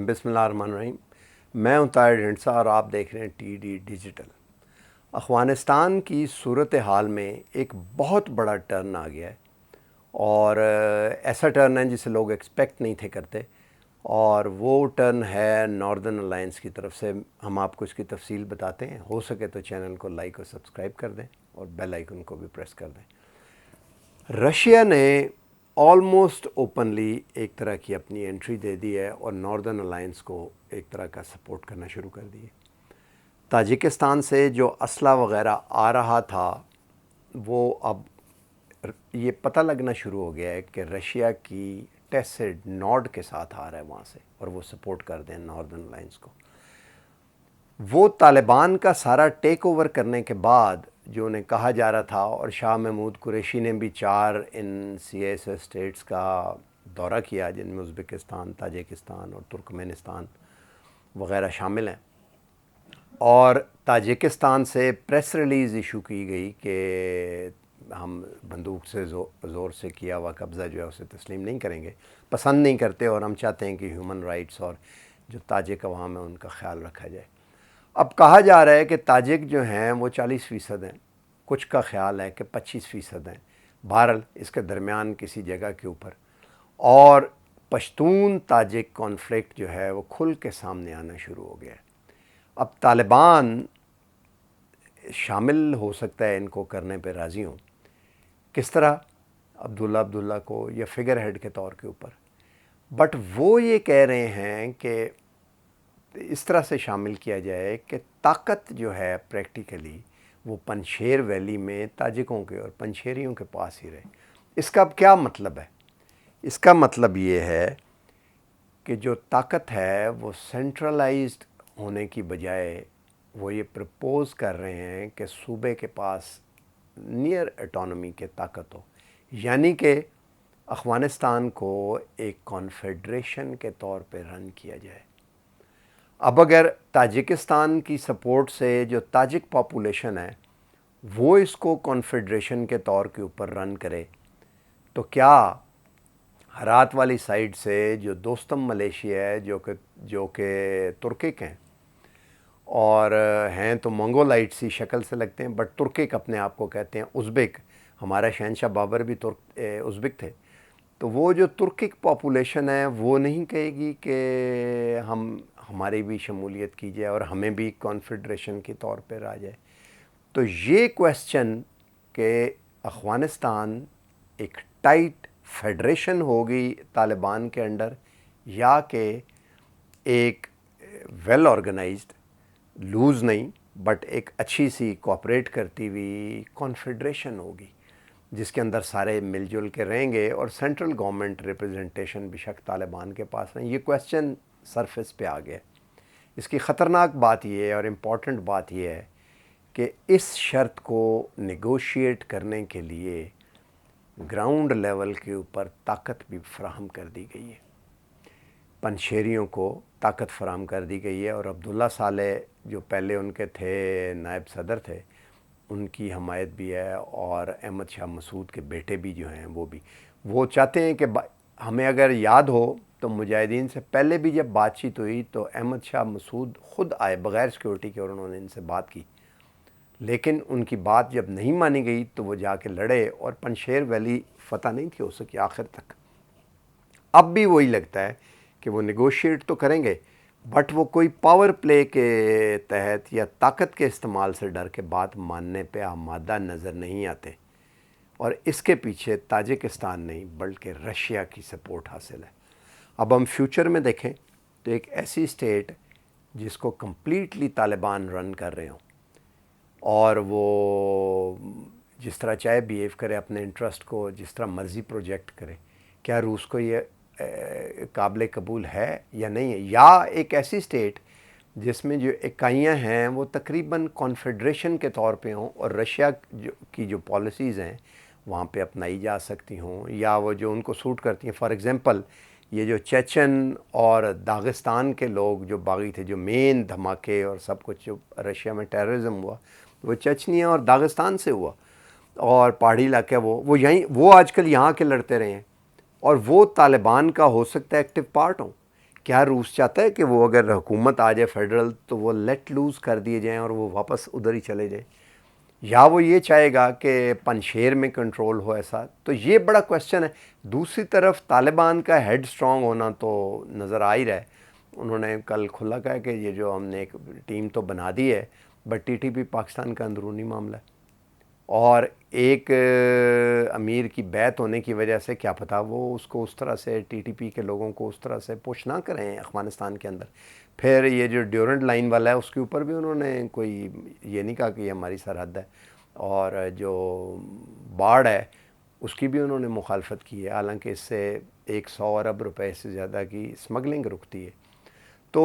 बिस्मिल्लाहिर्रहमानिर्रहीम। मैं हूं ताहिर हिंडसा और आप देख रहे हैं टीडी डिजिटल। अफ़गानिस्तान की सूरत हाल में एक बहुत बड़ा टर्न आ गया है और ऐसा टर्न है जिसे लोग एक्सपेक्ट नहीं थे करते, और वो टर्न है नॉर्दर्न अलायंस की तरफ से। हम आपको इसकी तफसील बताते हैं। हो सके तो चैनल को लाइक और सब्सक्राइब कर दें और बेल आइकन को भी प्रेस कर दें। रशिया ने ऑलमोस्ट ओपनली एक तरह की अपनी एंट्री दे दी है और नॉर्दर्न अलायंस को एक तरह का सपोर्ट करना शुरू कर दिए। ताजिकिस्तान से जो असला वगैरह आ रहा था वो अब ये पता लगना शुरू हो गया है कि रशिया की टेसिड नॉर्ड के साथ आ रहा है वहाँ से, और वो सपोर्ट कर दें नॉर्दर्न अलायंस को। वो तालिबान का सारा टेक ओवर करने के बाद जो उन्हें कहा जा रहा था, और शाह महमूद कुरैशी ने भी 4 इन CIS स्टेट्स का दौरा किया जिनमें उज़्बेकिस्तान, ताजिकिस्तान और तुर्कमेनिस्तान वगैरह शामिल हैं, और ताजिकिस्तान से प्रेस रिलीज़ इशू की गई कि हम बंदूक से ज़ोर से किया हुआ कब्ज़ा जो है उसे तस्लीम नहीं करेंगे, पसंद नहीं करते, और हम चाहते हैं कि ह्यूमन राइट्स और जो ताजिक अवाम है उनका ख्याल रखा जाए। अब कहा जा रहा है कि ताजिक जो हैं वो 40% हैं, कुछ का ख्याल है कि 25% हैं, बहरहाल इसके दरमियान किसी जगह के ऊपर। और पश्तून ताजिक कॉन्फ्लिक्ट जो है वो खुल के सामने आना शुरू हो गया है। अब तालिबान शामिल हो सकता है इनको करने पे राज़ी हों, किस तरह, अब्दुल्ला को या फिगर हेड के तौर के ऊपर। बट वो ये कह रहे हैं कि इस तरह से शामिल किया जाए कि ताकत जो है प्रैक्टिकली वो पंजशेर वैली में ताजिकों के और पंजशेरियों के पास ही रहे। इसका अब क्या मतलब है? इसका मतलब ये है कि जो ताकत है वो सेंट्रलाइज्ड होने की बजाय वो ये प्रपोज़ कर रहे हैं कि सूबे के पास नियर एटोनमी के ताकत हो, यानी कि अफ़गानिस्तान को एक कॉन्फेडरेशन के तौर पे रन किया जाए। अब अगर ताजिकिस्तान की सपोर्ट से जो ताजिक पॉपुलेशन है वो इसको कॉन्फेडरेशन के तौर के ऊपर रन करे, तो क्या हरात वाली साइड से जो दोस्तम मलेशिया है जो कि तुर्किक हैं और हैं तो मंगोलाइट सी शक्ल से लगते हैं, बट तुर्किक अपने आप को कहते हैं, उज़्बेक, हमारा शहनशाह बाबर भी उज़्बेक थे, तो वो जो तुर्किक पॉपुलेशन है वो नहीं कहेगी कि हमारी भी शमूलियत की जाए और हमें भी कॉन्फेडरेशन के तौर पर आ जाए। तो ये क्वेश्चन कि अफ़गानिस्तान एक टाइट फेडरेशन होगी तालिबान के अंडर, या कि एक वेल ऑर्गेनाइज्ड, लूज़ नहीं बट एक अच्छी सी कोऑपरेट करती हुई कॉन्फेडरेशन होगी जिसके अंदर सारे मिलजुल के रहेंगे और सेंट्रल गवर्नमेंट रिप्रेजेंटेशन बेशक तालिबान के पास नहीं। ये क्वेश्चन सरफेस पे आ गया। इसकी ख़तरनाक बात यह है और इम्पॉर्टेंट बात यह है कि इस शर्त को नेगोशिएट करने के लिए ग्राउंड लेवल के ऊपर ताकत भी फराहम कर दी गई है, पंजशेरियों को ताकत फराहम कर दी गई है, और अब्दुल्ला सालेह जो पहले उनके थे नायब सदर थे उनकी हमायत भी है, और अहमद शाह मसूद के बेटे भी जो हैं वो चाहते हैं कि हमें अगर याद हो तो मुजाहिदीन से पहले भी जब बातचीत हुई तो अहमद शाह मसूद ख़ुद आए बग़ैर सिक्योरिटी के और उन्होंने इनसे बात की, लेकिन उनकी बात जब नहीं मानी गई तो वो जाके लड़े और पंजशेर वैली फ़तह नहीं थी हो सकी आखिर तक। अब भी वही लगता है कि वो नेगोशिएट तो करेंगे, बट वो कोई पावर प्ले के तहत या ताकत के इस्तेमाल से डर के बात मानने पे आमादा नज़र नहीं आते, और इसके पीछे ताजिकिस्तान नहीं बल्कि रशिया की सपोर्ट हासिल है। अब हम फ्यूचर में देखें तो एक ऐसी स्टेट जिसको कम्प्लीटली तालिबान रन कर रहे हों और वो जिस तरह चाहे बिहेव करे, अपने इंटरेस्ट को जिस तरह मर्ज़ी प्रोजेक्ट करे, क्या रूस को ये काबिल कबूल है या नहीं है? या एक ऐसी स्टेट जिसमें जो इकाइयाँ हैं वो तकरीबन कॉन्फेडरेशन के तौर पे हों और रशिया की जो पॉलिसीज़ हैं वहाँ पे अपनाई जा सकती हों, या वो जो उनको सूट करती हैं। फॉर एग्ज़ाम्पल ये जो चेचन और दागिस्तान के लोग जो बागी थे, जो मेन धमाके और सब कुछ जो रशिया में टेररिज्म हुआ वो चेचनिया और दागिस्तान से हुआ, और पहाड़ी इलाके वो आजकल यहाँ के लड़ते रहे हैं, और वो तालिबान का हो सकता है एक्टिव पार्ट हों। کیا روس چاہتا ہے کہ وہ اگر حکومت آ جائے فیڈرل تو وہ لیٹ لوز کر دیے جائیں اور وہ واپس ادھر ہی چلے جائیں، یا وہ یہ چاہے گا کہ پنشیر میں کنٹرول ہو ایسا؟ تو یہ بڑا کویسچن ہے۔ دوسری طرف طالبان کا ہیڈ سٹرونگ ہونا تو نظر آ ہی رہا ہے۔ انہوں نے کل کھلا کہا کہ یہ جو ہم نے ایک ٹیم تو بنا دی ہے، but T T P Pakistan کا اندرونی معاملہ ہے، اور ایک امیر کی بیعت ہونے کی وجہ سے کیا پتہ وہ اس کو اس طرح سے ٹی ٹی پی کے لوگوں کو اس طرح سے پش نہ کریں افغانستان کے اندر۔ پھر یہ جو ڈیورنٹ لائن والا ہے اس کے اوپر بھی انہوں نے کوئی یہ نہیں کہا کہ یہ ہماری سرحد ہے، اور جو باڑ ہے اس کی بھی انہوں نے مخالفت کی ہے، حالانکہ اس سے 100 ارب روپے سے زیادہ کی اسمگلنگ رکتی ہے۔ تو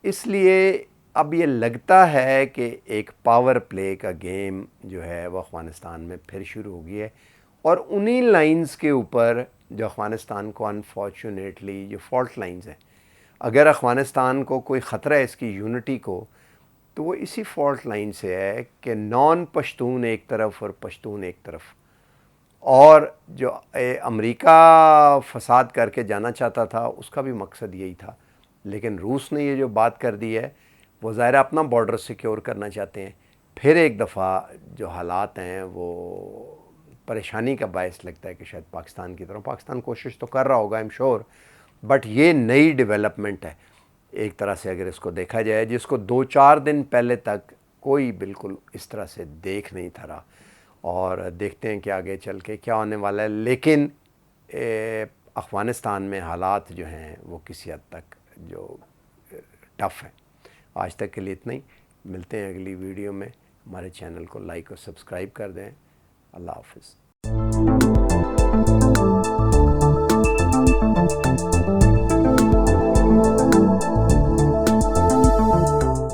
اس لیے اب یہ لگتا ہے کہ ایک پاور پلے کا گیم جو ہے وہ افغانستان میں پھر شروع ہو گئی ہے، اور انہی لائنز کے اوپر جو افغانستان کو انفارچونیٹلی یہ فالٹ لائنز ہیں، اگر افغانستان کو کوئی خطرہ ہے اس کی یونٹی کو، تو وہ اسی فالٹ لائن سے ہے کہ نان پشتون ایک طرف اور پشتون ایک طرف۔ اور جو امریکہ فساد کر کے جانا چاہتا تھا اس کا بھی مقصد یہی تھا، لیکن روس نے یہ جو بات کر دی ہے، وہ ظاہر اپنا بارڈر سیکیور کرنا چاہتے ہیں۔ پھر ایک دفعہ جو حالات ہیں وہ پریشانی کا باعث لگتا ہے کہ شاید پاکستان کوشش تو کر رہا ہوگا ایم شور، بٹ یہ نئی ڈیولپمنٹ ہے ایک طرح سے اگر اس کو دیکھا جائے، جس کو 2-4 دن پہلے تک کوئی بالکل اس طرح سے دیکھ نہیں تھا رہا، اور دیکھتے ہیں کہ آگے چل کے کیا ہونے والا ہے۔ لیکن افغانستان میں حالات جو ہیں وہ کسی حد تک جو ٹف ہیں۔ آج تک کے لیے اتنا ہی، ملتے ہیں اگلی ویڈیو میں۔ ہمارے چینل کو لائک اور سبسکرائب کر دیں۔ اللہ حافظ۔